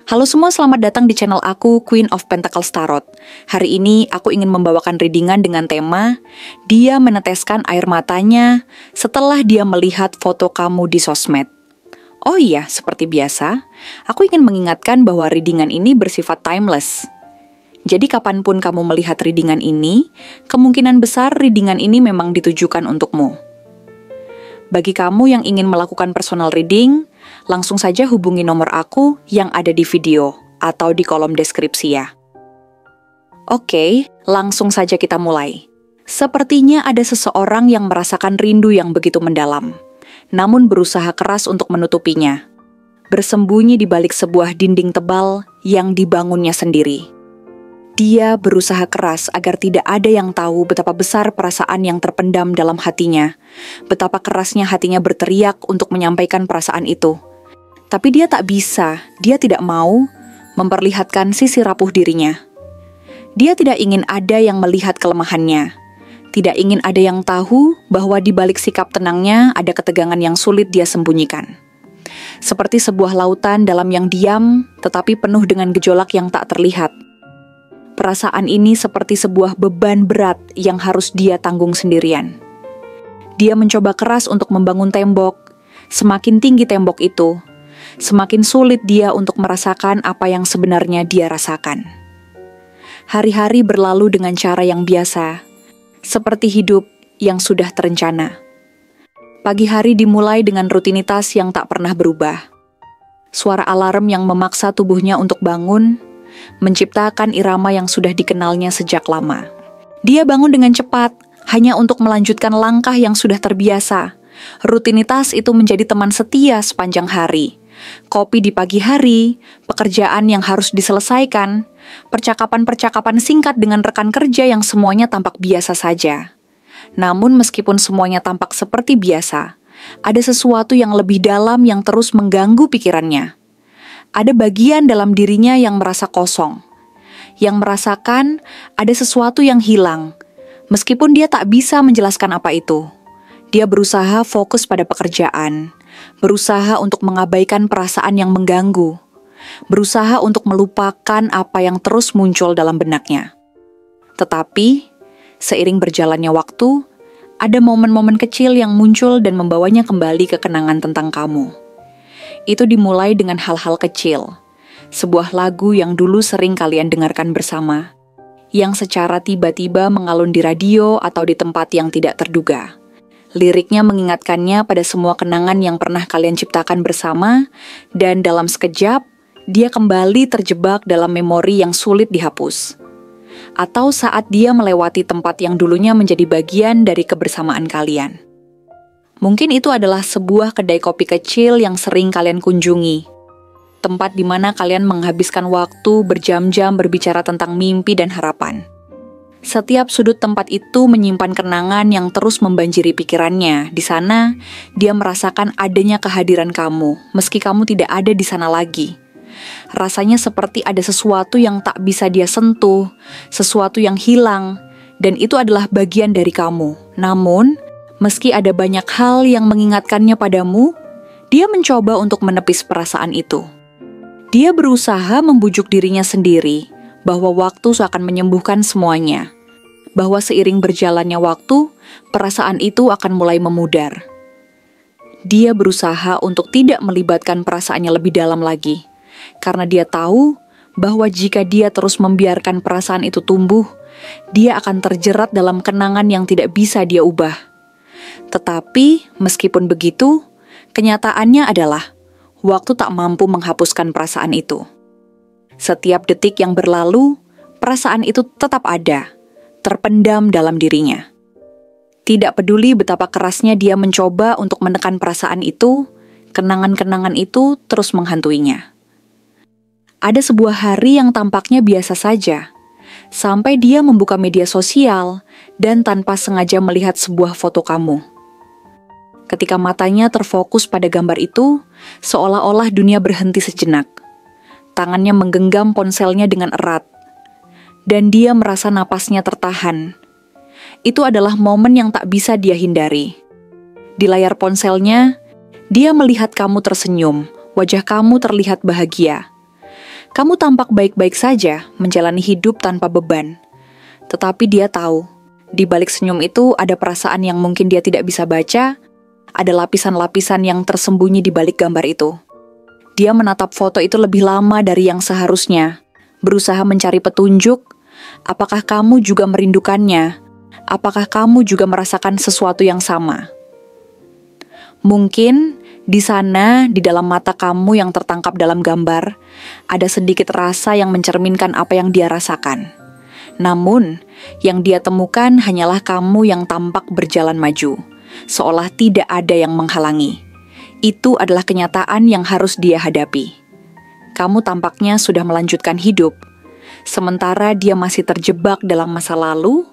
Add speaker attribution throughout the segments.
Speaker 1: Halo semua, selamat datang di channel aku, Queen of Pentacles Tarot. Hari ini aku ingin membawakan readingan dengan tema dia meneteskan air matanya setelah dia melihat foto kamu di sosmed. Oh iya, seperti biasa, aku ingin mengingatkan bahwa readingan ini bersifat timeless. Jadi kapanpun kamu melihat readingan ini, kemungkinan besar readingan ini memang ditujukan untukmu. Bagi kamu yang ingin melakukan personal reading, langsung saja hubungi nomor aku yang ada di video atau di kolom deskripsi ya. Oke, langsung saja kita mulai. Sepertinya ada seseorang yang merasakan rindu yang begitu mendalam, namun berusaha keras untuk menutupinya. Bersembunyi di balik sebuah dinding tebal yang dibangunnya sendiri. Dia berusaha keras agar tidak ada yang tahu betapa besar perasaan yang terpendam dalam hatinya. Betapa kerasnya hatinya berteriak untuk menyampaikan perasaan itu. Tapi dia tak bisa, dia tidak mau memperlihatkan sisi rapuh dirinya. Dia tidak ingin ada yang melihat kelemahannya. Tidak ingin ada yang tahu bahwa di balik sikap tenangnya ada ketegangan yang sulit dia sembunyikan. Seperti sebuah lautan dalam yang diam, tetapi penuh dengan gejolak yang tak terlihat. Perasaan ini seperti sebuah beban berat yang harus dia tanggung sendirian. Dia mencoba keras untuk membangun tembok. Semakin tinggi tembok itu, semakin sulit dia untuk merasakan apa yang sebenarnya dia rasakan. Hari-hari berlalu dengan cara yang biasa, seperti hidup yang sudah terencana. Pagi hari dimulai dengan rutinitas yang tak pernah berubah. Suara alarm yang memaksa tubuhnya untuk bangun, menciptakan irama yang sudah dikenalnya sejak lama. Dia bangun dengan cepat, hanya untuk melanjutkan langkah yang sudah terbiasa. Rutinitas itu menjadi teman setia sepanjang hari. Kopi di pagi hari, pekerjaan yang harus diselesaikan, percakapan-percakapan singkat dengan rekan kerja yang semuanya tampak biasa saja. Namun meskipun semuanya tampak seperti biasa, ada sesuatu yang lebih dalam yang terus mengganggu pikirannya. Ada bagian dalam dirinya yang merasa kosong, yang merasakan ada sesuatu yang hilang, meskipun dia tak bisa menjelaskan apa itu. Dia berusaha fokus pada pekerjaan, berusaha untuk mengabaikan perasaan yang mengganggu, berusaha untuk melupakan apa yang terus muncul dalam benaknya. Tetapi, seiring berjalannya waktu, ada momen-momen kecil yang muncul dan membawanya kembali ke kenangan tentang kamu. Itu dimulai dengan hal-hal kecil, sebuah lagu yang dulu sering kalian dengarkan bersama, yang secara tiba-tiba mengalun di radio atau di tempat yang tidak terduga. Liriknya mengingatkannya pada semua kenangan yang pernah kalian ciptakan bersama, dan dalam sekejap, dia kembali terjebak dalam memori yang sulit dihapus. Atau saat dia melewati tempat yang dulunya menjadi bagian dari kebersamaan kalian. Mungkin itu adalah sebuah kedai kopi kecil yang sering kalian kunjungi. Tempat di mana kalian menghabiskan waktu berjam-jam berbicara tentang mimpi dan harapan. Setiap sudut tempat itu menyimpan kenangan yang terus membanjiri pikirannya. Di sana, dia merasakan adanya kehadiran kamu, meski kamu tidak ada di sana lagi. Rasanya seperti ada sesuatu yang tak bisa dia sentuh, sesuatu yang hilang, dan itu adalah bagian dari kamu. Namun, meski ada banyak hal yang mengingatkannya padamu, dia mencoba untuk menepis perasaan itu. Dia berusaha membujuk dirinya sendiri bahwa waktu akan menyembuhkan semuanya, bahwa seiring berjalannya waktu, perasaan itu akan mulai memudar. Dia berusaha untuk tidak melibatkan perasaannya lebih dalam lagi, karena dia tahu bahwa jika dia terus membiarkan perasaan itu tumbuh, dia akan terjerat dalam kenangan yang tidak bisa dia ubah. Tetapi, meskipun begitu, kenyataannya adalah waktu tak mampu menghapuskan perasaan itu. Setiap detik yang berlalu, perasaan itu tetap ada, terpendam dalam dirinya. Tidak peduli betapa kerasnya dia mencoba untuk menekan perasaan itu, kenangan-kenangan itu terus menghantuinya. Ada sebuah hari yang tampaknya biasa saja, sampai dia membuka media sosial dan tanpa sengaja melihat sebuah foto kamu. Ketika matanya terfokus pada gambar itu, seolah-olah dunia berhenti sejenak. Tangannya menggenggam ponselnya dengan erat, dan dia merasa napasnya tertahan. Itu adalah momen yang tak bisa dia hindari. Di layar ponselnya, dia melihat kamu tersenyum, wajah kamu terlihat bahagia. Kamu tampak baik-baik saja menjalani hidup tanpa beban. Tetapi dia tahu, di balik senyum itu ada perasaan yang mungkin dia tidak bisa baca, ada lapisan-lapisan yang tersembunyi di balik gambar itu. Dia menatap foto itu lebih lama dari yang seharusnya, berusaha mencari petunjuk. Apakah kamu juga merindukannya? Apakah kamu juga merasakan sesuatu yang sama? Mungkin di sana, di dalam mata kamu yang tertangkap dalam gambar, ada sedikit rasa yang mencerminkan apa yang dia rasakan. Namun, yang dia temukan hanyalah kamu yang tampak berjalan maju, seolah tidak ada yang menghalangi. Itu adalah kenyataan yang harus dia hadapi. Kamu tampaknya sudah melanjutkan hidup, sementara dia masih terjebak dalam masa lalu,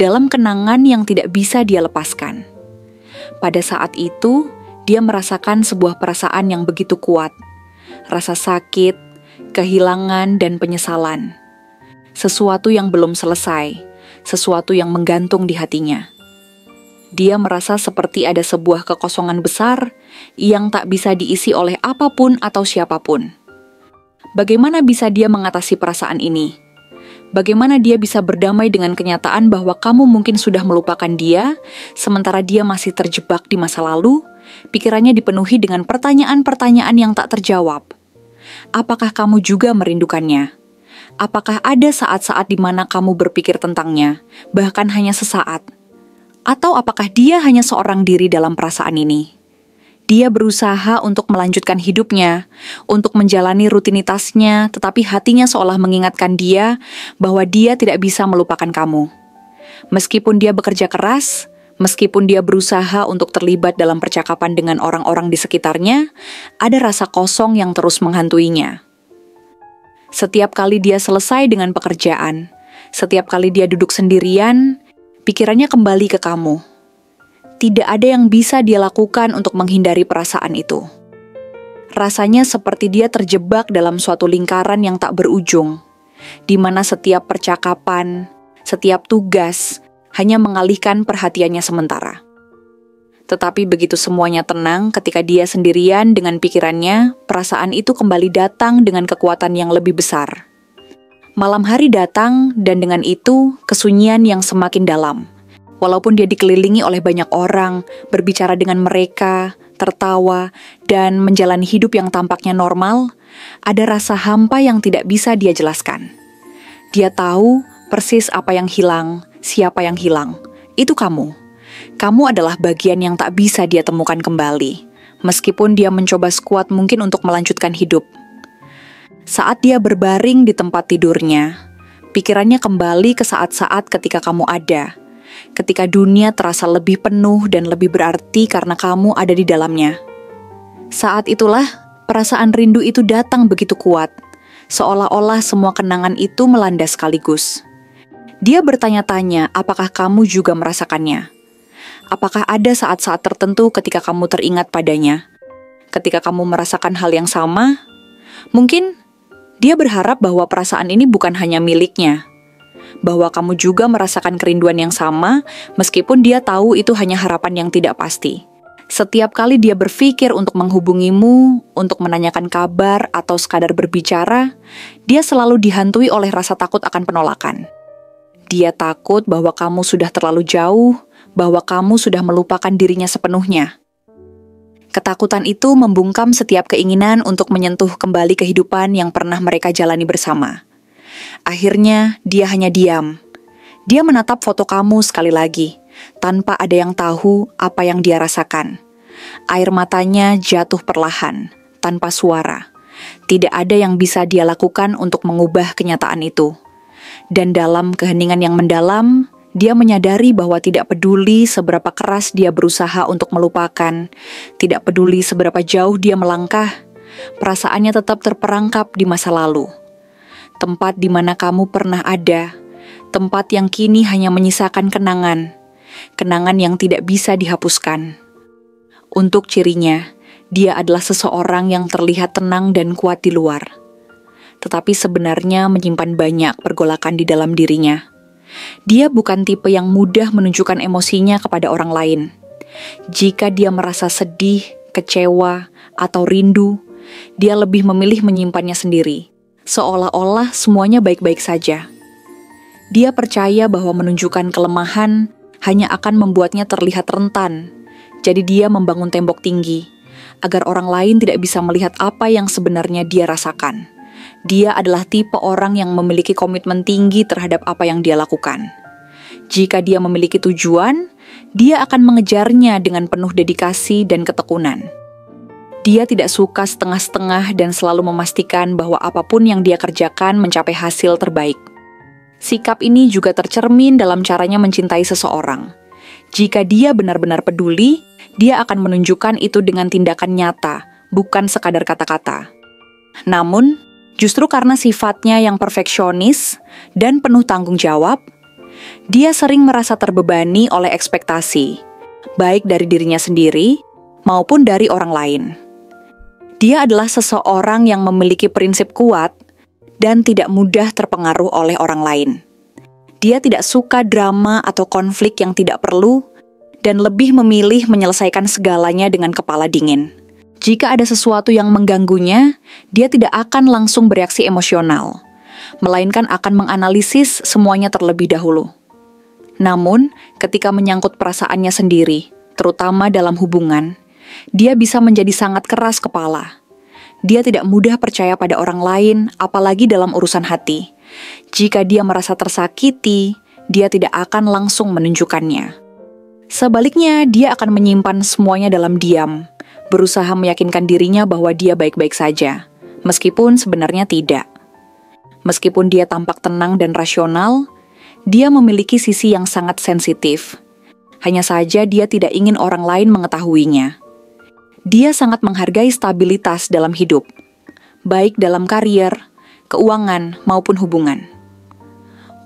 Speaker 1: dalam kenangan yang tidak bisa dia lepaskan. Pada saat itu, dia merasakan sebuah perasaan yang begitu kuat, rasa sakit, kehilangan, dan penyesalan. Sesuatu yang belum selesai, sesuatu yang menggantung di hatinya. Dia merasa seperti ada sebuah kekosongan besar yang tak bisa diisi oleh apapun atau siapapun. Bagaimana bisa dia mengatasi perasaan ini? Bagaimana dia bisa berdamai dengan kenyataan bahwa kamu mungkin sudah melupakan dia, sementara dia masih terjebak di masa lalu? Pikirannya dipenuhi dengan pertanyaan-pertanyaan yang tak terjawab. Apakah kamu juga merindukannya? Apakah ada saat-saat di mana kamu berpikir tentangnya, bahkan hanya sesaat? Atau apakah dia hanya seorang diri dalam perasaan ini? Dia berusaha untuk melanjutkan hidupnya, untuk menjalani rutinitasnya, tetapi hatinya seolah mengingatkan dia bahwa dia tidak bisa melupakan kamu. Meskipun dia bekerja keras, meskipun dia berusaha untuk terlibat dalam percakapan dengan orang-orang di sekitarnya, ada rasa kosong yang terus menghantuinya. Setiap kali dia selesai dengan pekerjaan, setiap kali dia duduk sendirian, pikirannya kembali ke kamu. Tidak ada yang bisa dia lakukan untuk menghindari perasaan itu. Rasanya seperti dia terjebak dalam suatu lingkaran yang tak berujung, di mana setiap percakapan, setiap tugas, hanya mengalihkan perhatiannya sementara. Tetapi begitu semuanya tenang ketika dia sendirian dengan pikirannya, perasaan itu kembali datang dengan kekuatan yang lebih besar. Malam hari datang dan dengan itu kesunyian yang semakin dalam. Walaupun dia dikelilingi oleh banyak orang, berbicara dengan mereka, tertawa, dan menjalani hidup yang tampaknya normal, ada rasa hampa yang tidak bisa dia jelaskan. Dia tahu persis apa yang hilang, siapa yang hilang. Itu kamu. Kamu adalah bagian yang tak bisa dia temukan kembali, meskipun dia mencoba sekuat mungkin untuk melanjutkan hidup. Saat dia berbaring di tempat tidurnya, pikirannya kembali ke saat-saat ketika kamu ada, ketika dunia terasa lebih penuh dan lebih berarti karena kamu ada di dalamnya. Saat itulah perasaan rindu itu datang begitu kuat, seolah-olah semua kenangan itu melanda sekaligus. Dia bertanya-tanya apakah kamu juga merasakannya. Apakah ada saat-saat tertentu ketika kamu teringat padanya? Ketika kamu merasakan hal yang sama? Mungkin dia berharap bahwa perasaan ini bukan hanya miliknya, bahwa kamu juga merasakan kerinduan yang sama, meskipun dia tahu itu hanya harapan yang tidak pasti. Setiap kali dia berpikir untuk menghubungimu, untuk menanyakan kabar, atau sekadar berbicara, dia selalu dihantui oleh rasa takut akan penolakan. Dia takut bahwa kamu sudah terlalu jauh, bahwa kamu sudah melupakan dirinya sepenuhnya. Ketakutan itu membungkam setiap keinginan untuk menyentuh kembali kehidupan yang pernah mereka jalani bersama. Akhirnya, dia hanya diam. Dia menatap foto kamu sekali lagi, tanpa ada yang tahu apa yang dia rasakan. Air matanya jatuh perlahan, tanpa suara. Tidak ada yang bisa dia lakukan untuk mengubah kenyataan itu. Dan dalam keheningan yang mendalam, dia menyadari bahwa tidak peduli seberapa keras dia berusaha untuk melupakan, tidak peduli seberapa jauh dia melangkah, perasaannya tetap terperangkap di masa lalu. Tempat di mana kamu pernah ada, tempat yang kini hanya menyisakan kenangan, kenangan yang tidak bisa dihapuskan. Untuk cirinya, dia adalah seseorang yang terlihat tenang dan kuat di luar, tetapi sebenarnya menyimpan banyak pergolakan di dalam dirinya. Dia bukan tipe yang mudah menunjukkan emosinya kepada orang lain. Jika dia merasa sedih, kecewa, atau rindu, dia lebih memilih menyimpannya sendiri, seolah-olah semuanya baik-baik saja. Dia percaya bahwa menunjukkan kelemahan hanya akan membuatnya terlihat rentan. Jadi dia membangun tembok tinggi, agar orang lain tidak bisa melihat apa yang sebenarnya dia rasakan. Dia adalah tipe orang yang memiliki komitmen tinggi terhadap apa yang dia lakukan. Jika dia memiliki tujuan, dia akan mengejarnya dengan penuh dedikasi dan ketekunan. Dia tidak suka setengah-setengah dan selalu memastikan bahwa apapun yang dia kerjakan mencapai hasil terbaik. Sikap ini juga tercermin dalam caranya mencintai seseorang. Jika dia benar-benar peduli, dia akan menunjukkan itu dengan tindakan nyata, bukan sekadar kata-kata. Namun, justru karena sifatnya yang perfeksionis dan penuh tanggung jawab, dia sering merasa terbebani oleh ekspektasi, baik dari dirinya sendiri maupun dari orang lain. Dia adalah seseorang yang memiliki prinsip kuat dan tidak mudah terpengaruh oleh orang lain. Dia tidak suka drama atau konflik yang tidak perlu dan lebih memilih menyelesaikan segalanya dengan kepala dingin. Jika ada sesuatu yang mengganggunya, dia tidak akan langsung bereaksi emosional, melainkan akan menganalisis semuanya terlebih dahulu. Namun, ketika menyangkut perasaannya sendiri, terutama dalam hubungan, dia bisa menjadi sangat keras kepala. Dia tidak mudah percaya pada orang lain, apalagi dalam urusan hati. Jika dia merasa tersakiti, dia tidak akan langsung menunjukkannya. Sebaliknya, dia akan menyimpan semuanya dalam diam, berusaha meyakinkan dirinya bahwa dia baik-baik saja, meskipun sebenarnya tidak. Meskipun dia tampak tenang dan rasional, dia memiliki sisi yang sangat sensitif. Hanya saja dia tidak ingin orang lain mengetahuinya. Dia sangat menghargai stabilitas dalam hidup, baik dalam karier, keuangan, maupun hubungan.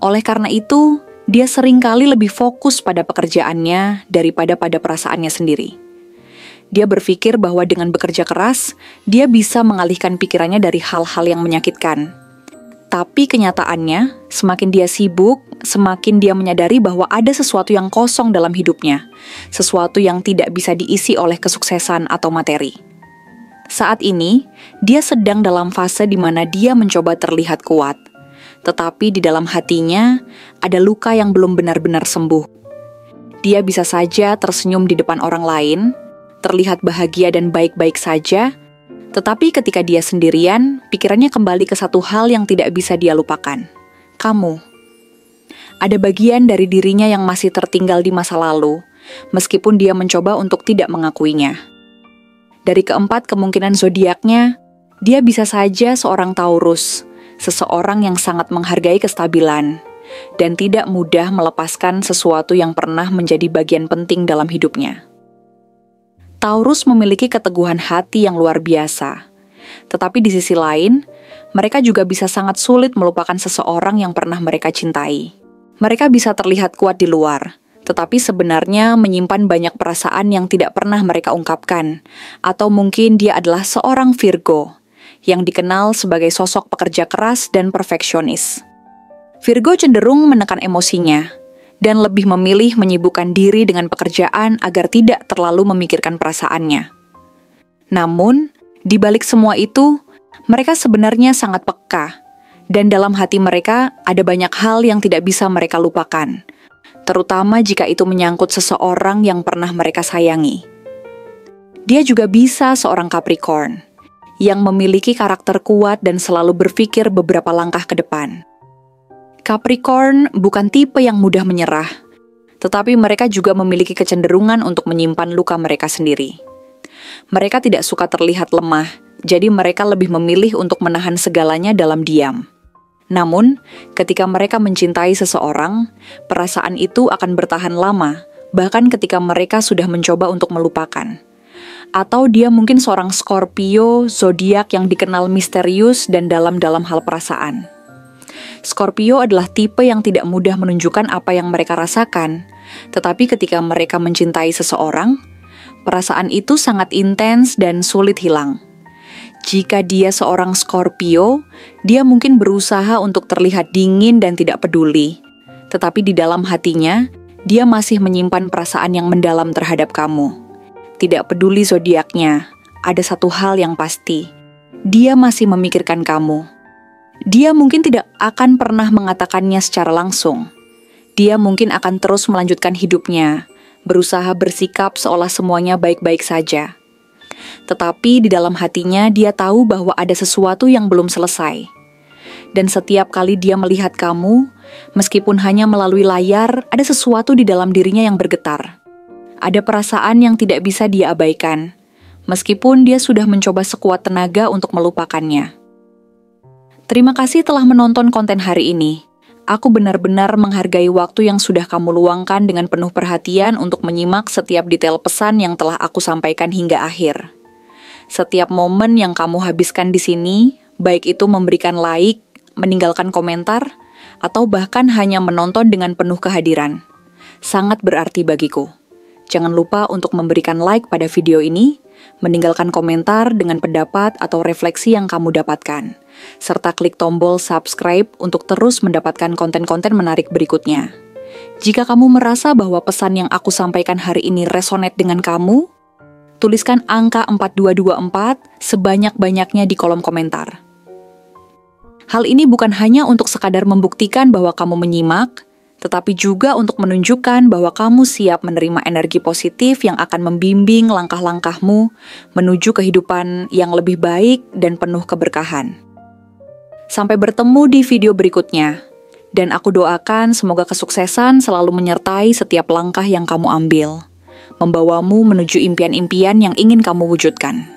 Speaker 1: Oleh karena itu, dia seringkali lebih fokus pada pekerjaannya daripada pada perasaannya sendiri. Dia berpikir bahwa dengan bekerja keras, dia bisa mengalihkan pikirannya dari hal-hal yang menyakitkan. Tapi kenyataannya, semakin dia sibuk, semakin dia menyadari bahwa ada sesuatu yang kosong dalam hidupnya, sesuatu yang tidak bisa diisi oleh kesuksesan atau materi. Saat ini, dia sedang dalam fase di mana dia mencoba terlihat kuat, tetapi di dalam hatinya ada luka yang belum benar-benar sembuh. Dia bisa saja tersenyum di depan orang lain, terlihat bahagia dan baik-baik saja, tetapi ketika dia sendirian, pikirannya kembali ke satu hal yang tidak bisa dia lupakan. Kamu. Ada bagian dari dirinya yang masih tertinggal di masa lalu, meskipun dia mencoba untuk tidak mengakuinya. Dari keempat kemungkinan zodiaknya, dia bisa saja seorang Taurus, seseorang yang sangat menghargai kestabilan, dan tidak mudah melepaskan sesuatu yang pernah menjadi bagian penting dalam hidupnya. Taurus memiliki keteguhan hati yang luar biasa. Tetapi di sisi lain, mereka juga bisa sangat sulit melupakan seseorang yang pernah mereka cintai. Mereka bisa terlihat kuat di luar, tetapi sebenarnya menyimpan banyak perasaan yang tidak pernah mereka ungkapkan. Atau mungkin dia adalah seorang Virgo, yang dikenal sebagai sosok pekerja keras dan perfeksionis. Virgo cenderung menekan emosinya, dan lebih memilih menyibukkan diri dengan pekerjaan agar tidak terlalu memikirkan perasaannya. Namun, di balik semua itu, mereka sebenarnya sangat peka, dan dalam hati mereka ada banyak hal yang tidak bisa mereka lupakan, terutama jika itu menyangkut seseorang yang pernah mereka sayangi. Dia juga bisa seorang Capricorn, yang memiliki karakter kuat dan selalu berpikir beberapa langkah ke depan. Capricorn bukan tipe yang mudah menyerah, tetapi mereka juga memiliki kecenderungan untuk menyimpan luka mereka sendiri. Mereka tidak suka terlihat lemah, jadi mereka lebih memilih untuk menahan segalanya dalam diam. Namun, ketika mereka mencintai seseorang, perasaan itu akan bertahan lama, bahkan ketika mereka sudah mencoba untuk melupakan. Atau dia mungkin seorang Scorpio, zodiak yang dikenal misterius dan dalam hal perasaan. Scorpio adalah tipe yang tidak mudah menunjukkan apa yang mereka rasakan, tetapi ketika mereka mencintai seseorang, perasaan itu sangat intens dan sulit hilang. Jika dia seorang Scorpio, dia mungkin berusaha untuk terlihat dingin dan tidak peduli, tetapi di dalam hatinya, dia masih menyimpan perasaan yang mendalam terhadap kamu. Tidak peduli zodiaknya, ada satu hal yang pasti, dia masih memikirkan kamu. Dia mungkin tidak akan pernah mengatakannya secara langsung. Dia mungkin akan terus melanjutkan hidupnya, berusaha bersikap seolah semuanya baik-baik saja. Tetapi di dalam hatinya dia tahu bahwa ada sesuatu yang belum selesai. Dan setiap kali dia melihat kamu, meskipun hanya melalui layar, ada sesuatu di dalam dirinya yang bergetar. Ada perasaan yang tidak bisa dia abaikan, meskipun dia sudah mencoba sekuat tenaga untuk melupakannya. Terima kasih telah menonton konten hari ini. Aku benar-benar menghargai waktu yang sudah kamu luangkan dengan penuh perhatian untuk menyimak setiap detail pesan yang telah aku sampaikan hingga akhir. Setiap momen yang kamu habiskan di sini, baik itu memberikan like, meninggalkan komentar, atau bahkan hanya menonton dengan penuh kehadiran, sangat berarti bagiku. Jangan lupa untuk memberikan like pada video ini, meninggalkan komentar dengan pendapat atau refleksi yang kamu dapatkan, serta klik tombol subscribe untuk terus mendapatkan konten-konten menarik berikutnya. Jika kamu merasa bahwa pesan yang aku sampaikan hari ini resonate dengan kamu, tuliskan angka 4224 sebanyak-banyaknya di kolom komentar. Hal ini bukan hanya untuk sekadar membuktikan bahwa kamu menyimak, tetapi juga untuk menunjukkan bahwa kamu siap menerima energi positif yang akan membimbing langkah-langkahmu menuju kehidupan yang lebih baik dan penuh keberkahan. Sampai bertemu di video berikutnya, dan aku doakan semoga kesuksesan selalu menyertai setiap langkah yang kamu ambil, membawamu menuju impian-impian yang ingin kamu wujudkan.